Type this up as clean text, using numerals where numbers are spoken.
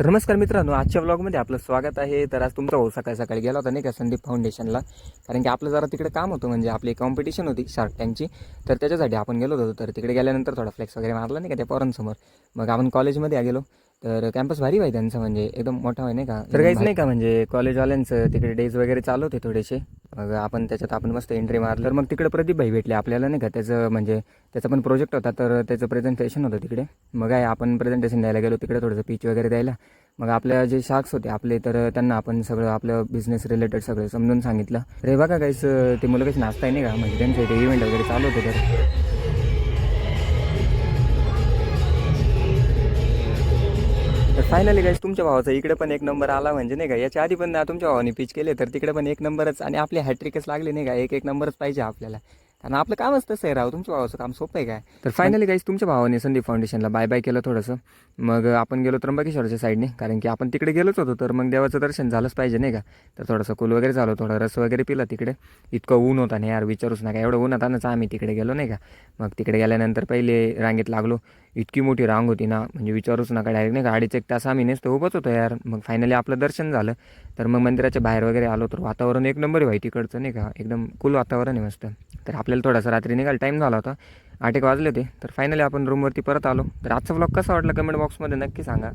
तर नमस्कार मित्रांनो, आजच्या व्लॉगमध्ये आपलं स्वागत आहे. तर आज तुमचा भाऊ सकाळी सकाळी गेला होता नाही का संदीप फाउंडेशनला, कारण की आपलं जरा तिकडे काम होतं, म्हणजे आपली कॉम्पिटिशन होती शार्क टँकची. तर त्याच्यासाठी आपण गेलो होतो. तर तिकडे गेल्यानंतर थोडा फ्लेक्स वगैरे मारला नाही का त्या पोरांसमोर. मग आपण कॉलेजमध्ये गेलो. तर कॅम्पस भारी आहे त्यांचं, म्हणजे एकदम मोठा आहे नाही का. तर काहीच नाही का, म्हणजे कॉलेजवाल्यांचं तिकडे डेज वगैरे चालू होते थोडेसे. मग आपण त्याच्यात मस्त एंट्री मारलं. तर मग तिकडे प्रदीप भाई भेटले आपल्याला नाही का. त्याचा पण प्रोजेक्ट होता, तर त्याचं प्रेझेंटेशन होतं तिकडे. मग आपण प्रेझेंटेशन द्यायला गेलो तिकडे, थोडंसं पिच वगैरे द्यायला. मग आपल्या जे शार्क्स होते आपले, तर त्यांना आपण सगळं आपलं बिझनेस रिलेटेड सगळं समजून सांगितलं. रे बघा काहीच ते मुलं कशी नाचताय नाही का, म्हणजे त्यांचे ते इव्हेंट वगैरे चालू होते. तर फायनली गाईस तुमच्या भावाचा इकडे पण एक नंबर आला, म्हणजे नाही का. याच्या आधी पण तुमच्या भावाने पिच केले, तर तिकडे पण एक नंबरच. आणि आपली हॅट्रिकच लागली नाही का, एक एक नंबरच पाहिजे आपल्याला, कारण आपलं कामच तसं आहे राव. तुमच्या भावाचं काम सोपं आहे काय. तर फायनली गाईस तुमच्या भावाने संदीप फाउंडेशनला बाय बाय केलं थोडंसं. मग आपण गेलो त्र्यंबकेश्वरच्या साईडने, कारण की आपण तिकडे गेलोच होतो. तर मग देवाचं दर्शन झालंच पाहिजे नाही का. तर थोडंसं कूल वगैरे झालं, थोडा रस वगैरे पिला तिकडे. इतकं ऊन होता नाही यार, विचारूच नका. एवढं ऊन होतानाच आम्ही तिकडे गेलो नाही का. मग तिकडे गेल्यानंतर पहिले रांगेत लागलो. इतकी मोठी रांग होती ना, म्हणजे विचारूच नका. डायरेक्ट नाही का 2.5-1 तास आम्ही नेसतं उभंच होतो यार. मग फायनली आपलं दर्शन झालं. तर मग मंदिराच्या बाहेर वगैरे आलो, तर वातावरण एक नंबर आहे भाई तिकडचं नाही का. एकदम कूल वातावरण आहे मस्त. तर आपल्याला थोडासा रात्री निघाल टाईम झाला होता, 8-1 वाजले होते. तर फायनली आपण रूमवरती परत आलो. तर आजचा व्लॉग कसा वाटला कमेंट बॉक्समध्ये नक्की सांगा.